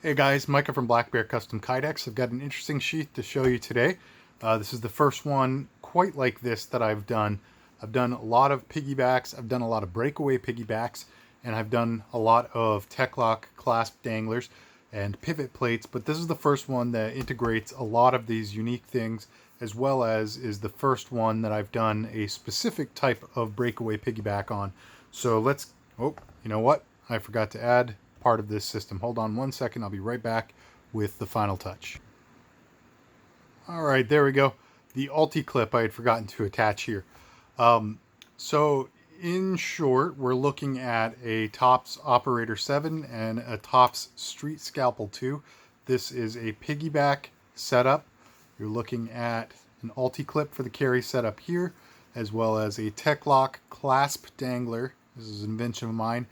Hey guys, Micah from Black Bear Custom Kydex. I've got an interesting sheath to show you today. This is the first one quite like this that I've done. I've done a lot of piggybacks, I've done a lot of breakaway piggybacks, and I've done a lot of Tech-Lock clasp danglers and pivot plates, but this is the first one that integrates a lot of these unique things, as well as is the first one that I've done a specific type of breakaway piggyback on. So oh, you know what? I forgot to add part of this system. Hold on one second. I'll be right back with the final touch. All right, there we go. The Ulti clip I had forgotten to attach here. So in short, we're looking at a Tops Operator 7 and a Tops Street Scalpel 2. This is a piggyback setup. You're looking at an Ulti clip for the carry setup here, as well as a Tech-Lock clasp dangler. This is an invention of mine.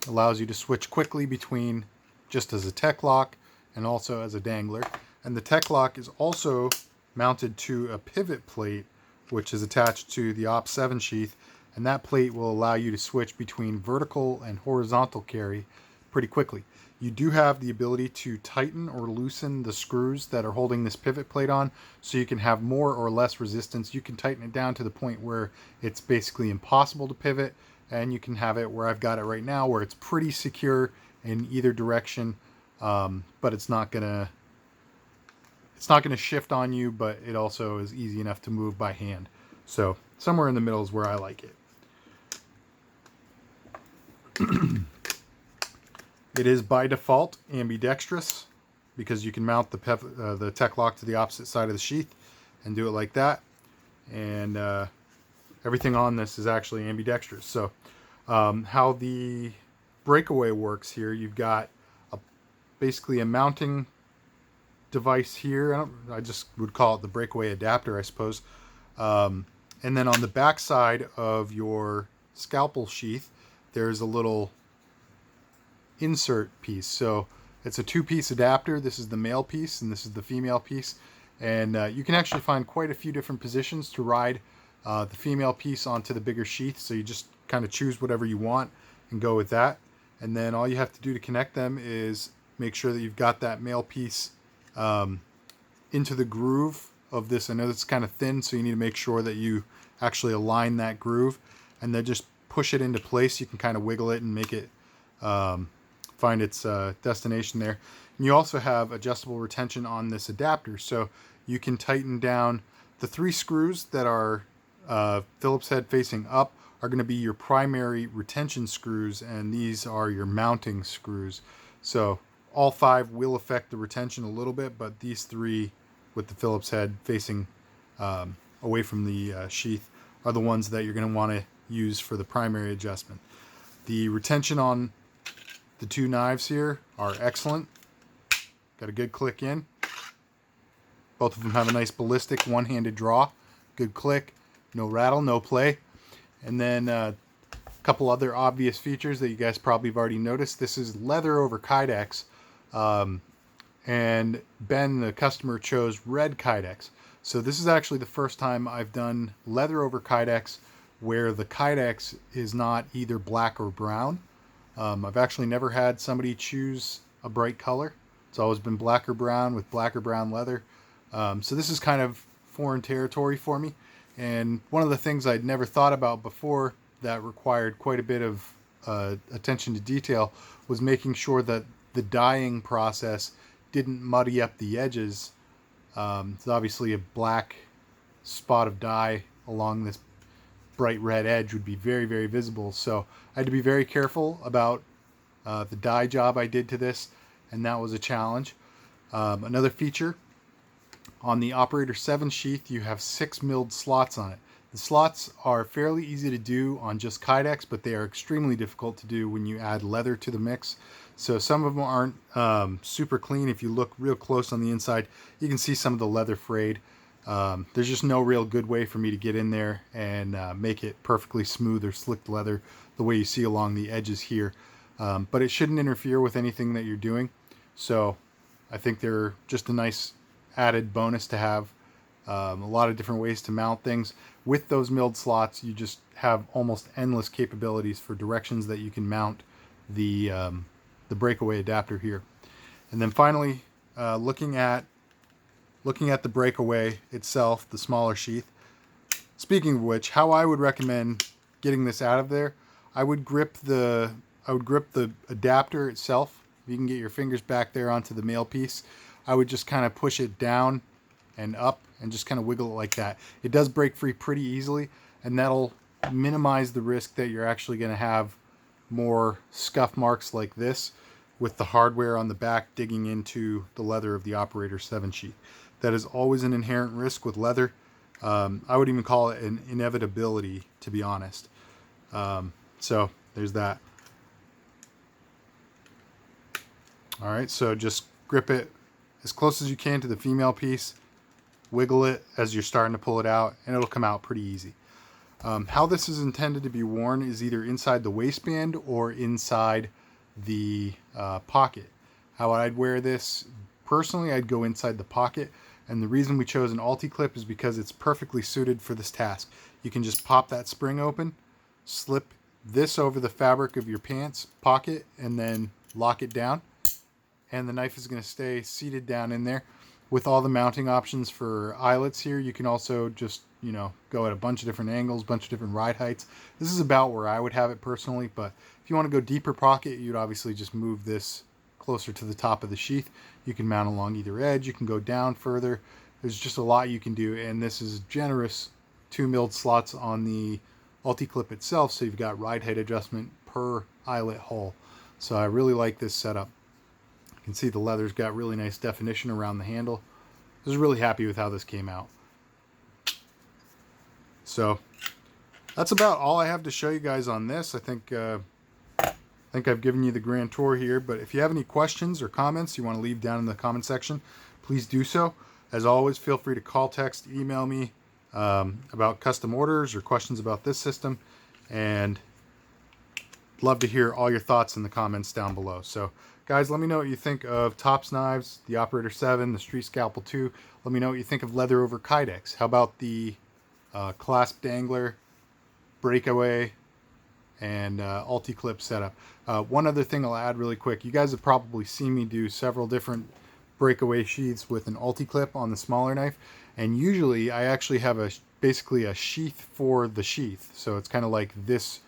Allows you to switch quickly between just as a Tech-Lock and also as a dangler. And the Tech-Lock is also mounted to a pivot plate, which is attached to the Op 7 sheath, and that plate will allow you to switch between vertical and horizontal carry pretty quickly. You do have the ability to tighten or loosen the screws that are holding this pivot plate on, so you can have more or less resistance. You can tighten it down to the point where it's basically impossible to pivot, and you can have it where I've got it right now, where it's pretty secure in either direction, but it's not gonna shift on you, but it also is easy enough to move by hand. So somewhere in the middle is where I like it. It is by default ambidextrous because you can mount the Tech-Lock to the opposite side of the sheath and do it like that. And everything on this is actually ambidextrous. So how the Breakaway works here, you've got basically a mounting device here. I just would call it the Breakaway adapter, I suppose. And then on the back side of your Scalpel sheath, there's a little insert piece. So it's a two-piece adapter. This is the male piece and this is the female piece. And you can actually find quite a few different positions to ride the female piece onto the bigger sheath. So you just kind of choose whatever you want and go with that. And then all you have to do to connect them is make sure that you've got that male piece into the groove of this. I know it's kind of thin, so you need to make sure that you actually align that groove and then just push it into place. You can kind of wiggle it and make it find its destination there. And you also have adjustable retention on this adapter, so you can tighten down the 3 screws that are Phillips head facing up are going to be your primary retention screws, and these are your mounting screws. So all 5 will affect the retention a little bit, but these 3 with the Phillips head facing away from the sheath are the ones that you're going to want to use for the primary adjustment. The retention on the 2 knives here are excellent. Got a good click in. Both of them have a nice ballistic one-handed draw. Good click, no rattle, no play. And then a couple other obvious features that you guys probably have already noticed. This is leather over Kydex. And Ben, the customer, chose red Kydex. So this is actually the first time I've done leather over Kydex where the Kydex is not either black or brown. I've actually never had somebody choose a bright color. It's always been black or brown with black or brown leather. So this is kind of foreign territory for me. And one of the things I'd never thought about before that required quite a bit of attention to detail was making sure that the dyeing process didn't muddy up the edges. It's obviously a black spot of dye along this bright red edge would be very, very visible. So I had to be very careful about the dye job I did to this, and that was a challenge. Another feature, on the Operator 7 sheath, you have 6 milled slots on it. The slots are fairly easy to do on just Kydex, but they are extremely difficult to do when you add leather to the mix. So some of them aren't super clean. If you look real close on the inside, you can see some of the leather frayed. There's just no real good way for me to get in there and make it perfectly smooth or slick leather the way you see along the edges here. But it shouldn't interfere with anything that you're doing. So I think they're just a nice added bonus to have. A lot of different ways to mount things. With those milled slots, you just have almost endless capabilities for directions that you can mount the Breakaway adapter here. And then finally, looking at the Breakaway itself, the smaller sheath. Speaking of which, how I would recommend getting this out of there, I would grip the adapter itself. If you can get your fingers back there onto the male piece, I would just kind of push it down and up and just kind of wiggle it like that. It does break free pretty easily, and that'll minimize the risk that you're actually going to have more scuff marks like this with the hardware on the back digging into the leather of the Operator 7 sheath. That is always an inherent risk with leather. I would even call it an inevitability, to be honest. So there's that. All right, so just grip it as close as you can to the female piece, wiggle it as you're starting to pull it out, and it'll come out pretty easy. How this is intended to be worn is either inside the waistband or inside the pocket. How I'd wear this, personally, I'd go inside the pocket. And the reason we chose an Ulti-Clip is because it's perfectly suited for this task. You can just pop that spring open, slip this over the fabric of your pants pocket, and then lock it down. And the knife is going to stay seated down in there. With all the mounting options for eyelets here, you can also just, go at a bunch of different angles, bunch of different ride heights. This is about where I would have it personally, but if you want to go deeper pocket, you'd obviously just move this closer to the top of the sheath. You can mount along either edge. You can go down further. There's just a lot you can do, and this is generous 2 milled slots on the Ulti-Clip itself, so you've got ride height adjustment per eyelet hole. So I really like this setup. You can see the leather's got really nice definition around the handle. I was really happy with how this came out. So that's about all I have to show you guys on this. I think I've given you the grand tour here, but if you have any questions or comments you want to leave down in the comment section, please do so. As always, feel free to call, text, email me about custom orders or questions about this system, and love to hear all your thoughts in the comments down below. So guys, let me know what you think of Tops knives, the Operator 7, the Street Scalpel 2. Let me know what you think of leather over Kydex. How about the clasp dangler, Breakaway, and Ulti-Clip setup. One other thing I'll add really quick. You guys have probably seen me do several different Breakaway sheaths with an Ulti-Clip on the smaller knife, and usually I actually have basically a sheath for the sheath. So it's kind of like this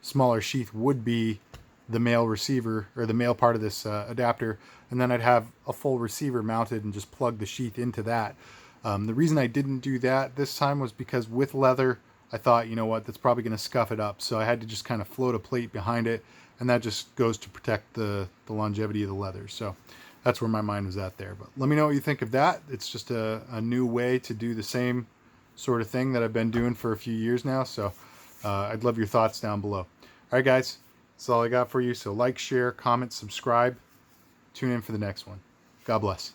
smaller sheath would be the male receiver, or the male part of this adapter, and then I'd have a full receiver mounted and just plug the sheath into that. The reason I didn't do that this time was because with leather, I thought, you know what, that's probably going to scuff it up. So I had to just kind of float a plate behind it, and that just goes to protect the longevity of the leather. So that's where my mind was at there. But let me know what you think of that. It's just a new way to do the same sort of thing that I've been doing for a few years now. So I'd love your thoughts down below. All right, guys, that's all I got for you. So like, share, comment, subscribe. Tune in for the next one. God bless.